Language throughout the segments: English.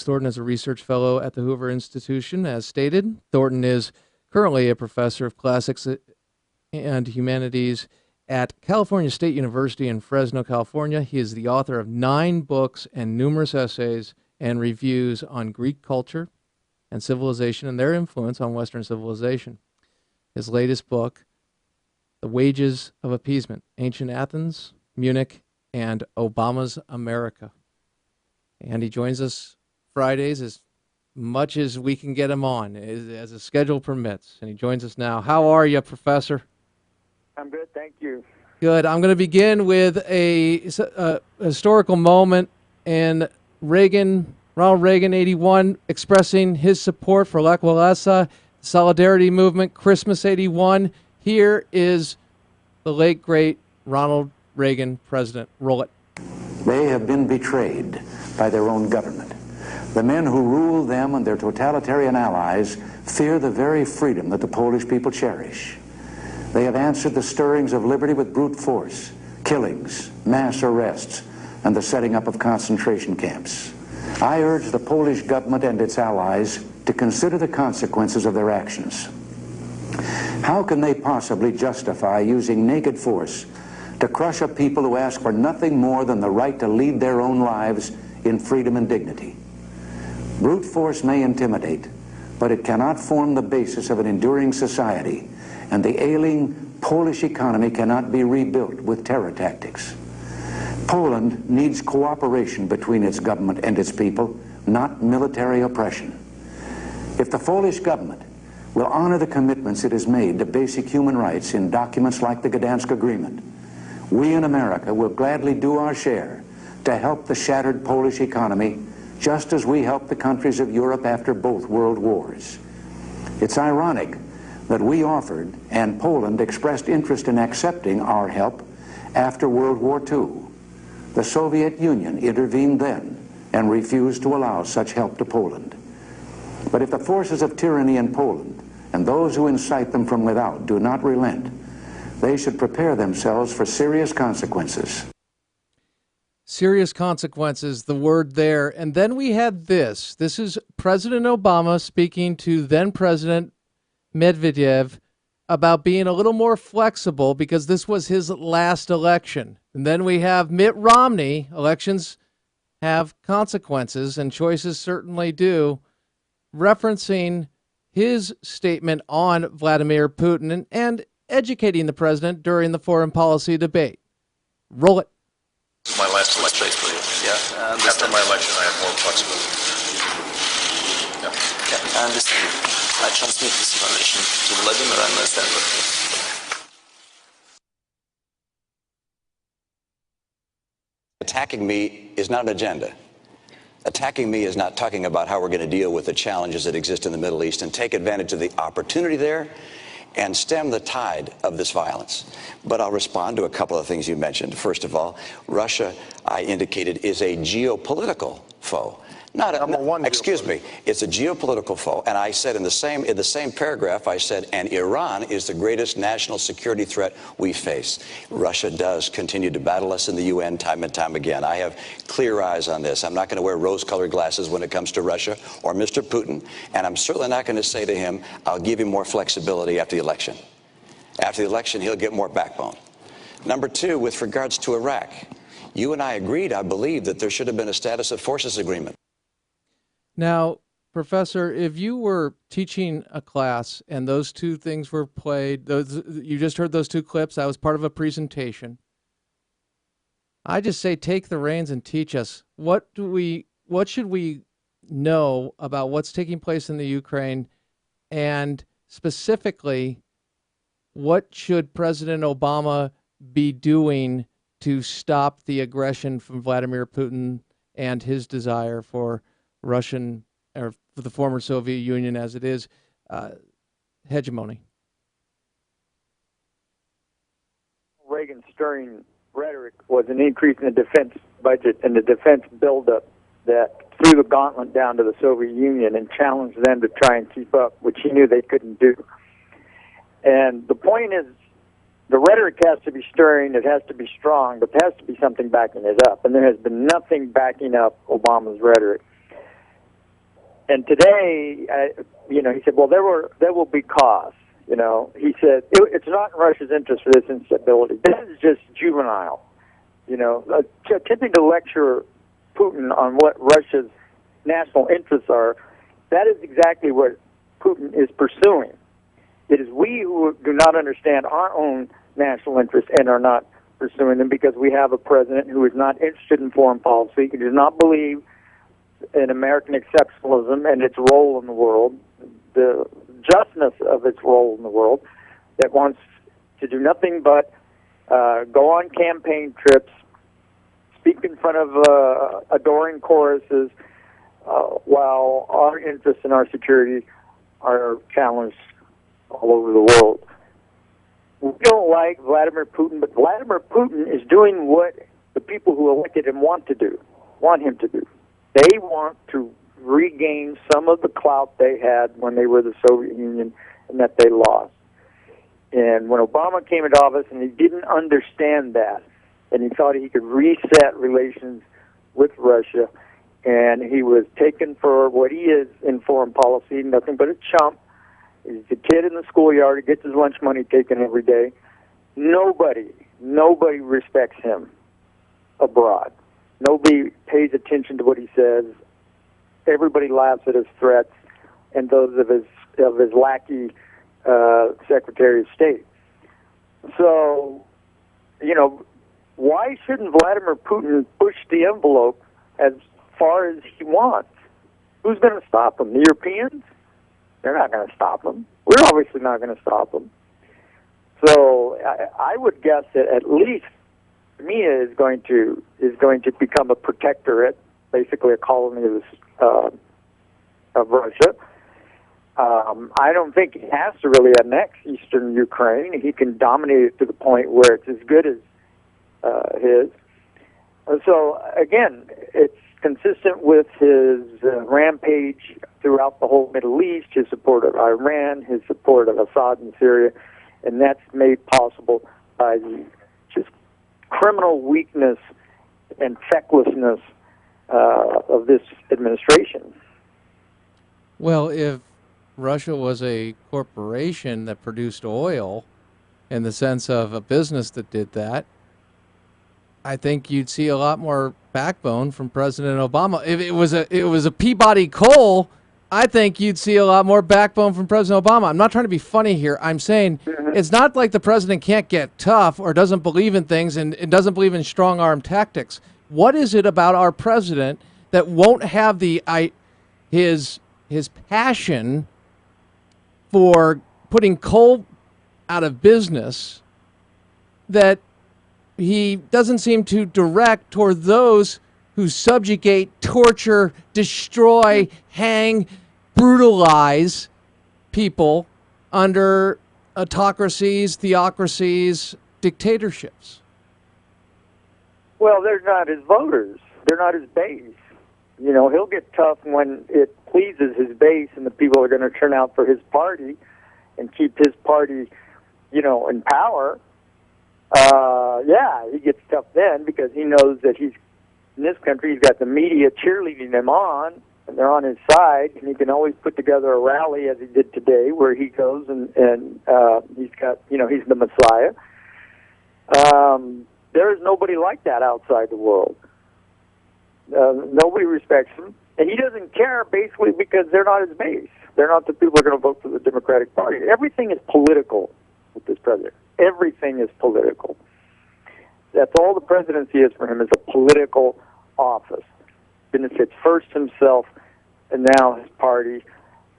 Thornton is a research fellow at the Hoover Institution, as stated. Thornton is currently a professor of classics and humanities at California State University in Fresno, California. He is the author of 9 books and numerous essays and reviews on Greek culture and civilization and their influence on Western civilization. His latest book, The Wages of Appeasement, Ancient Athens, Munich, and Obama's America. And he joins us Fridays as much as we can get him on, as the schedule permits. And he joins us now. How are you, Professor? I'm good, thank you. Good. I'm going to begin with a historical moment in Ronald Reagan, 81, expressing his support for Lech Walesa, Solidarity Movement, Christmas 81. Here is the late, great Ronald Reagan, President. Roll it. They have been betrayed by their own government. The men who rule them and their totalitarian allies fear the very freedom that the Polish people cherish. They have answered the stirrings of liberty with brute force, killings, mass arrests, and the setting up of concentration camps. I urge the Polish government and its allies to consider the consequences of their actions. How can they possibly justify using naked force to crush a people who ask for nothing more than the right to lead their own lives in freedom and dignity? Brute force may intimidate, but it cannot form the basis of an enduring society, and the ailing Polish economy cannot be rebuilt with terror tactics. Poland needs cooperation between its government and its people, not military oppression. If the Polish government will honor the commitments it has made to basic human rights in documents like the Gdansk Agreement, we in America will gladly do our share to help the shattered Polish economy, just as we helped the countries of Europe after both world wars. It's ironic that we offered and Poland expressed interest in accepting our help after World War II. The Soviet Union intervened then and refused to allow such help to Poland. But if the forces of tyranny in Poland and those who incite them from without do not relent, they should prepare themselves for serious consequences. Serious consequences, the word there. And then we had this. This is President Obama speaking to then President Medvedev about being a little more flexible because this was his last election. And then we have Mitt Romney. Elections have consequences, and choices certainly do, referencing his statement on Vladimir Putin and educating the president during the foreign policy debate. Roll it. My last election, yeah. After my election, I have more flexibility. Yeah. Yeah, I understand. I transmit this information to Vladimir and I stand with him. Attacking me is not an agenda. Attacking me is not talking about how we're going to deal with the challenges that exist in the Middle East and take advantage of the opportunity there and stem the tide of this violence. But I'll respond to a couple of things you mentioned. First of all, Russia, I indicated, is a geopolitical foe. Not a, excuse me, it's a geopolitical foe. And I said in the same paragraph, I said, and Iran is the greatest national security threat we face. Russia does continue to battle us in the UN time and time again. I have clear eyes on this. I'm not going to wear rose-colored glasses when it comes to Russia or Mr. Putin. And I'm certainly not going to say to him, I'll give him more flexibility after the election. After the election, he'll get more backbone. Number two, with regards to Iraq, you and I agreed, I believe, that there should have been a status of forces agreement. Now, Professor, if you were teaching a class and those two things were played, you just heard those two clips, that was part of a presentation, I just say take the reins and teach us. What should we know about what's taking place in the Ukraine, and specifically, what should President Obama be doing to stop the aggression from Vladimir Putin and his desire for Russian, or for the former Soviet Union as it is, hegemony? Reagan's stirring rhetoric was an increase in the defense budget and the defense buildup that threw the gauntlet down to the Soviet Union and challenged them to try and keep up, which he knew they couldn't do. And the point is, the rhetoric has to be stirring, it has to be strong, but there has to be something backing it up. And there has been nothing backing up Obama's rhetoric. And today, he said, well, there will be costs. He said it's not in Russia's interest for this instability. This is just juvenile. Attempting to lecture Putin on what Russia's national interests are, that is exactly what Putin is pursuing. It is we who do not understand our own national interests and are not pursuing them because we have a president who is not interested in foreign policy, who does not believe in American exceptionalism and its role in the world, the justness of its role in the world, that wants to do nothing but go on campaign trips, speak in front of adoring choruses, while our interests and our security are challenged all over the world. We don't like Vladimir Putin, but Vladimir Putin is doing what the people who elected him want him to do. They want to regain some of the clout they had when they were the Soviet Union and that they lost. And when Obama came into office and he didn't understand that, and he thought he could reset relations with Russia, and he was taken for what he is in foreign policy, nothing but a chump. He's a kid in the schoolyard who gets his lunch money taken every day. Nobody respects him abroad. Nobody pays attention to what he says. Everybody laughs at his threats and those of his lackey Secretary of State. So, why shouldn't Vladimir Putin push the envelope as far as he wants? Who's going to stop him? The Europeans? They're not going to stop him. We're obviously not going to stop him. So I would guess that at least Crimea is going to become a protectorate, basically a colony of Russia. I don't think he has to really annex eastern Ukraine. He can dominate it to the point where it's as good as his. So again, it's consistent with his rampage throughout the whole Middle East, his support of Iran, his support of Assad in Syria, and that's made possible by the just criminal weakness and fecklessness of this administration. Well, if Russia was a corporation that produced oil in the sense of a business that did that, I think you'd see a lot more backbone from President Obama. If it was a Peabody coal, I think you'd see a lot more backbone from President Obama. I'm not trying to be funny here. I'm saying it's not like the president can't get tough or doesn't believe in things and doesn't believe in strong arm tactics. What is it about our president that won't have his passion for putting coal out of business that he doesn't seem to direct toward those who subjugate, torture, destroy, hang, brutalize people under autocracies, theocracies, dictatorships? Well, they're not his voters. They're not his base. He'll get tough when it pleases his base and the people are going to turn out for his party and keep his party, in power. He gets tough then because he knows that in this country, he's got the media cheerleading him on, and they're on his side, and he can always put together a rally, as he did today, where he goes and he's got, he's the Messiah. There is nobody like that outside the world. Nobody respects him, and he doesn't care, basically, because they're not his base. They're not the people who are going to vote for the Democratic Party. Everything is political with this president. Everything is political. That's all the presidency is for him, is a political office. Benefits first himself and now his party.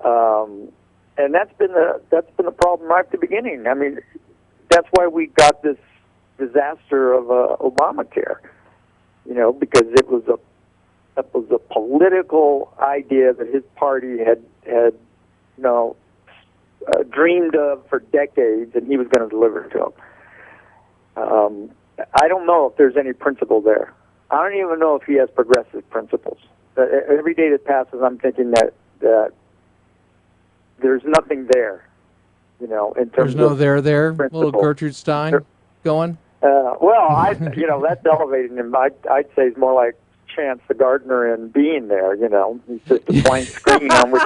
And that's been the problem right at the beginning. I mean, that's why we got this disaster of Obamacare. Because it was a political idea that his party had dreamed of for decades, and he was going to deliver it to them. I don't know if there's any principle there. I don't even know if he has progressive principles. Every day that passes, I'm thinking that there's nothing there. In terms there's no of there. principle. Little Gertrude Stein going. That's elevating him. I'd say it's more like chance the gardener in being there. You know, he's just a blank screen on which.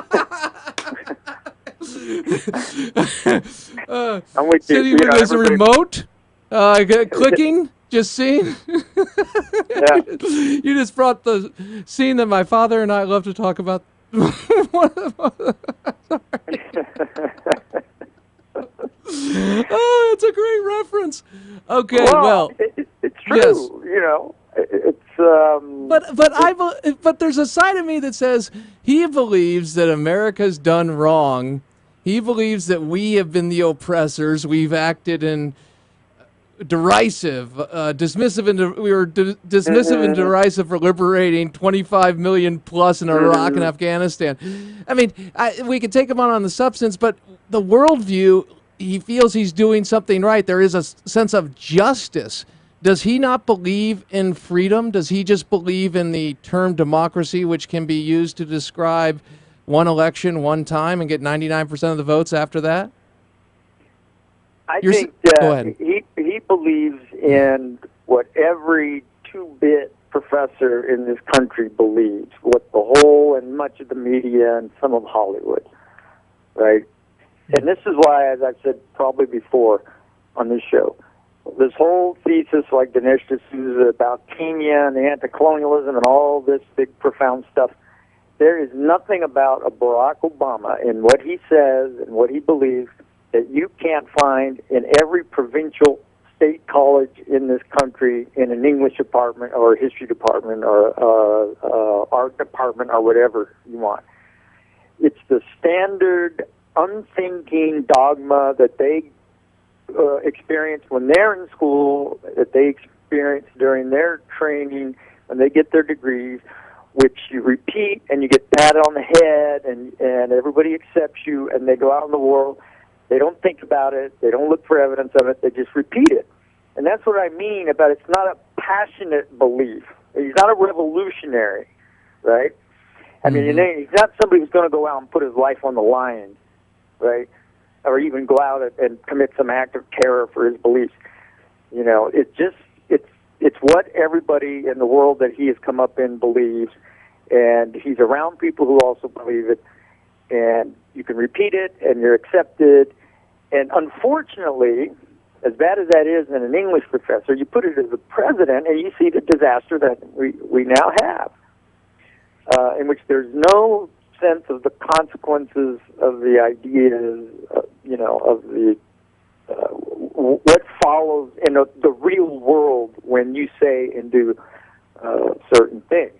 on which Sitting with his remote, clicking, just seeing. Yeah. You just brought the scene that my father and I love to talk about. Oh, it's a great reference. Okay, well, it's true. yes. You know, it's. But there's a side of me that says he believes that America's done wrong. He believes that we have been the oppressors. We've acted in derisive, dismissive, and dismissive and derisive for liberating 25 million plus in Iraq and Afghanistan. I mean, we could take him on the substance, but the worldview, he feels he's doing something right. There is a sense of justice. Does he not believe in freedom? Does he just believe in the term democracy, which can be used to describe one election, one time, and get 99% of the votes after that? I think go ahead. He believes in what every two-bit professor in this country believes, what the whole and much of the media and some of Hollywood, right? And this is why, as I've said probably before on this show, this whole thesis, like Dinesh D'Souza, about Kenya and the anti-colonialism and all this big, profound stuff, there is nothing about a Barack Obama in what he says and what he believes that you can't find in every provincial state college in this country, in an English department or a history department or art department or whatever you want. It's the standard, unthinking dogma that they experience when they're in school, that they experience during their training, when they get their degrees, which you repeat and you get patted on the head and everybody accepts you and they go out in the world. They don't think about it. They don't look for evidence of it. They just repeat it. And that's what I mean about it's not a passionate belief. He's not a revolutionary, right? I mean, he's not somebody who's going to go out and put his life on the line, right? Or even go out and commit some act of terror for his beliefs. You know, it's what everybody in the world that he has come up in believes, and he's around people who also believe it, and you can repeat it, and you're accepted. And unfortunately, as bad as that is in an English professor, you put it as the president, and you see the disaster that we now have, in which there's no sense of the consequences of the ideas, of the what follows in the real world when you say and do certain things.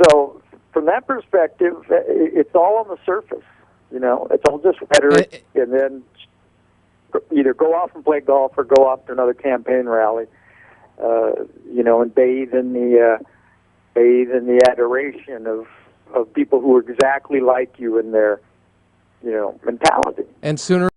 So from that perspective, it's all on the surface. You know, it's all just rhetoric, and then either go off and play golf or go off to another campaign rally, and bathe in the adoration of people who are exactly like you in their, mentality. And sooner